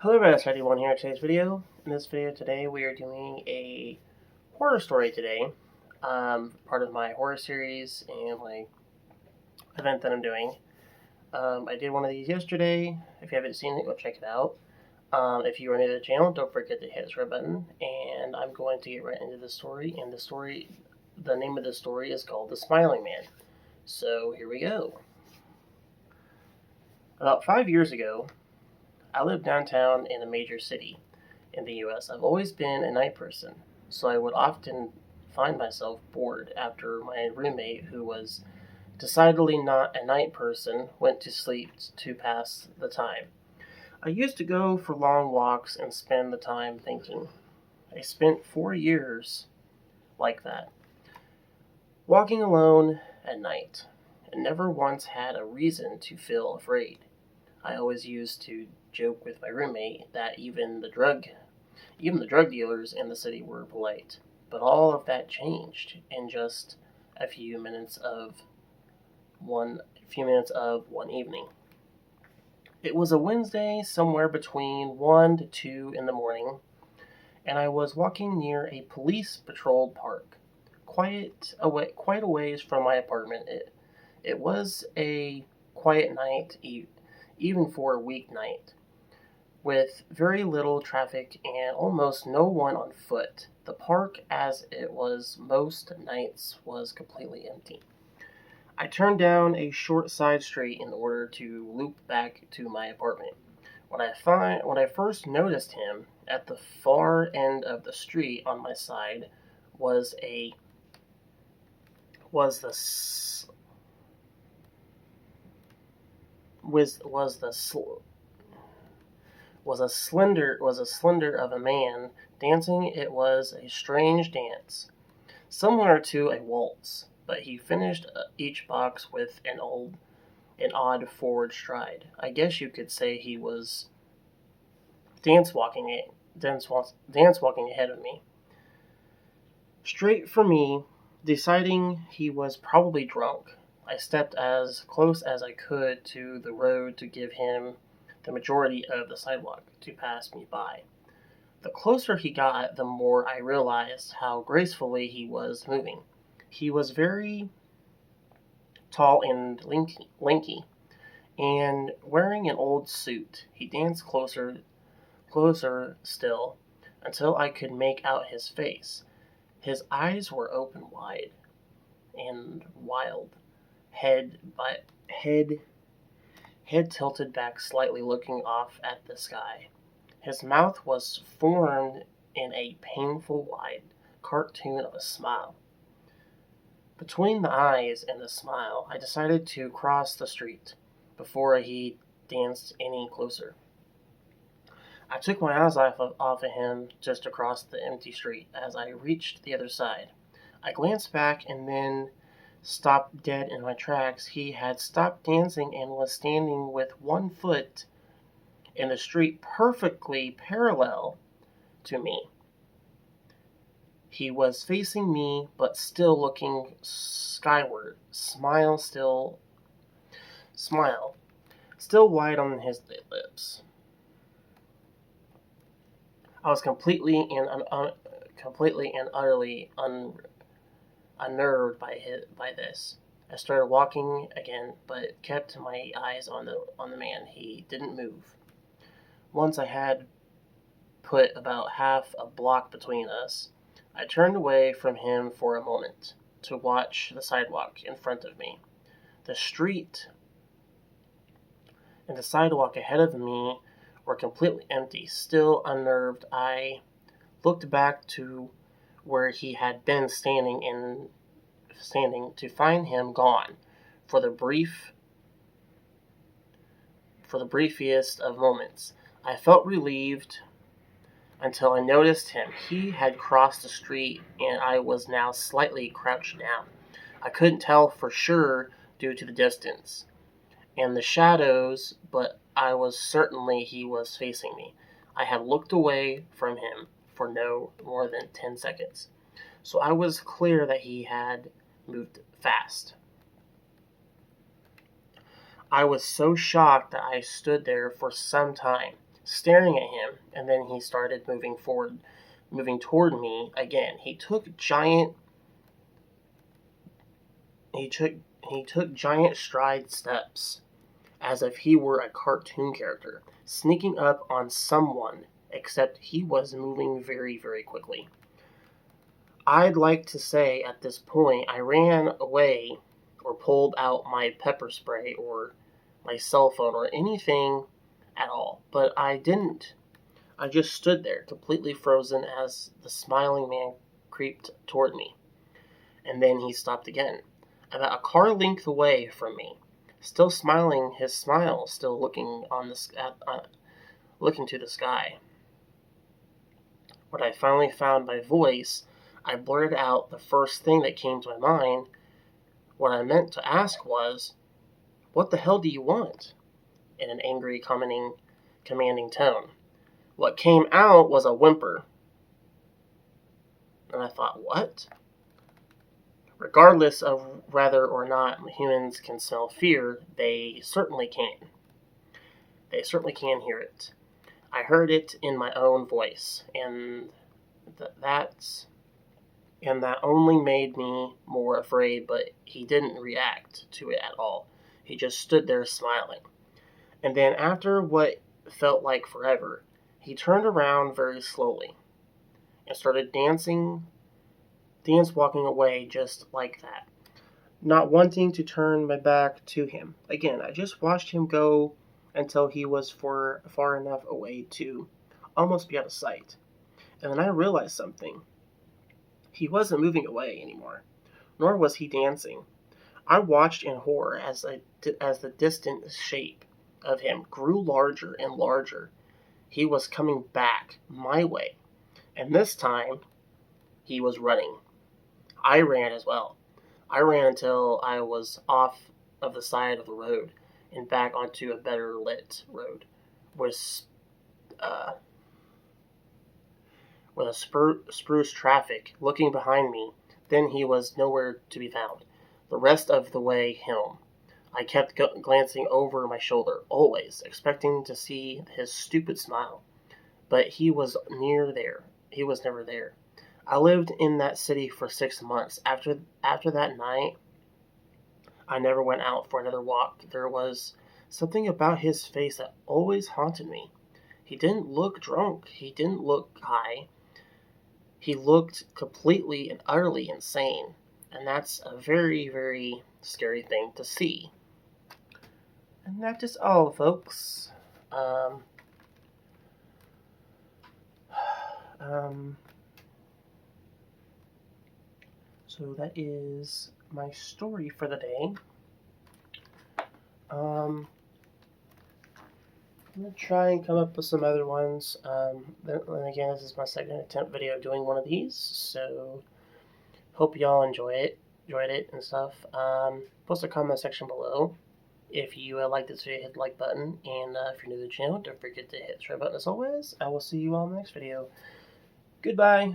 Hello everybody, it's One here in today's video. In this video today we are doing a horror story today. Part of my horror series and my event that I'm doing. I did one of these yesterday. If you haven't seen it, go check it out. If you are new to the channel, don't forget to hit the subscribe button. And I'm going to get right into the story. And the name of the story is called The Smiling Man. So here we go. About 5 years ago, I lived downtown in a major city in the US. I've always been a night person, so I would often find myself bored after my roommate, who was decidedly not a night person, went to sleep to pass the time. I used to go for long walks and spend the time thinking. I spent 4 years like that, walking alone at night, and never once had a reason to feel afraid. I always used to joke with my roommate that even the drug dealers in the city were polite. But all of that changed in just a few minutes of one evening. It was a Wednesday, somewhere between 1 to 2 in the morning, and I was walking near a police patrolled park, quite a ways from my apartment. It was a quiet night, even for a weeknight, with very little traffic and almost no one on foot. The park, as it was most nights, was completely empty. I turned down a short side street in order to loop back to my apartment. When I first noticed him, at the far end of the street on my side was a was the s- was was the sl- was a slender of a man dancing. It was a strange dance, similar to a waltz, but he finished each box with an odd forward stride. I guess you could say he was dance walking ahead of me, straight for me. Deciding he was probably drunk, I stepped as close as I could to the road to give him the majority of the sidewalk to pass me by. The closer he got, the more I realized how gracefully he was moving. He was very tall and lanky, and wearing an old suit. He danced closer still, until I could make out his face. His eyes were open wide and wild, head by head tilted back slightly, looking off at the sky. His mouth was formed in a painful wide cartoon of a smile. Between the eyes and the smile, I decided to cross the street before he danced any closer. I took my eyes off of him just across the empty street. As I reached the other side, I glanced back and then stopped dead in my tracks. He had stopped dancing and was standing with one foot in the street, perfectly parallel to me. He was facing me, but still looking skyward, smile still wide on his lips. I was completely and utterly unnerved by this. I started walking again, but kept my eyes on the man. He didn't move. Once I had put about half a block between us, I turned away from him for a moment to watch the sidewalk in front of me. The street and the sidewalk ahead of me were completely empty. Still unnerved, I looked back to where he had been standing to find him gone for the briefest of moments. I felt relieved until I noticed him. He had crossed the street, and I was now slightly crouched down. I couldn't tell for sure due to the distance and the shadows, but I was certainly he was facing me. I had looked away from him for no more than 10 seconds, so I was clear that he had moved fast. I was so shocked that I stood there for some time, staring at him, and then he started moving toward me again. He took giant stride steps, as if he were a cartoon character, sneaking up on someone, except he was moving very, very quickly. I'd like to say at this point I ran away or pulled out my pepper spray or my cell phone or anything at all, but I didn't. I just stood there, completely frozen, as the smiling man creeped toward me. And then he stopped again, about a car length away from me, still smiling, his smile still looking looking to the sky. When I finally found my voice, I blurted out the first thing that came to my mind. What I meant to ask was, "What the hell do you want?" in an angry, commanding tone. What came out was a whimper. And I thought, what? Regardless of whether or not humans can smell fear, they certainly can. They certainly can hear it. I heard it in my own voice, and that only made me more afraid, but he didn't react to it at all. He just stood there smiling. And then after what felt like forever, he turned around very slowly and started walking away just like that, not wanting to turn my back to him. Again, I just watched him go until he was far enough away to almost be out of sight. And then I realized something. He wasn't moving away anymore, nor was he dancing. I watched in horror as the distant shape of him grew larger and larger. He was coming back my way, and this time he was running. I ran as well. I ran until I was off of the side of the road and back onto a better lit road with a spruce traffic looking behind me. Then he was nowhere to be found. The rest of the way home, I kept glancing over my shoulder, always expecting to see his stupid smile. But he was never there. I lived in that city for 6 months. After that night, I never went out for another walk. There was something about his face that always haunted me. He didn't look drunk. He didn't look high. He looked completely and utterly insane. And that's a very, very scary thing to see. And that is all, folks. So that is my story for the day. I'm going to try and come up with some other ones. Then again, this is my second attempt video doing one of these, so hope y'all enjoyed it and stuff. Post a comment section below. If you like this video, hit the like button, and if you're new to the channel, don't forget to hit the subscribe button as always. I will see you all in the next video. Goodbye.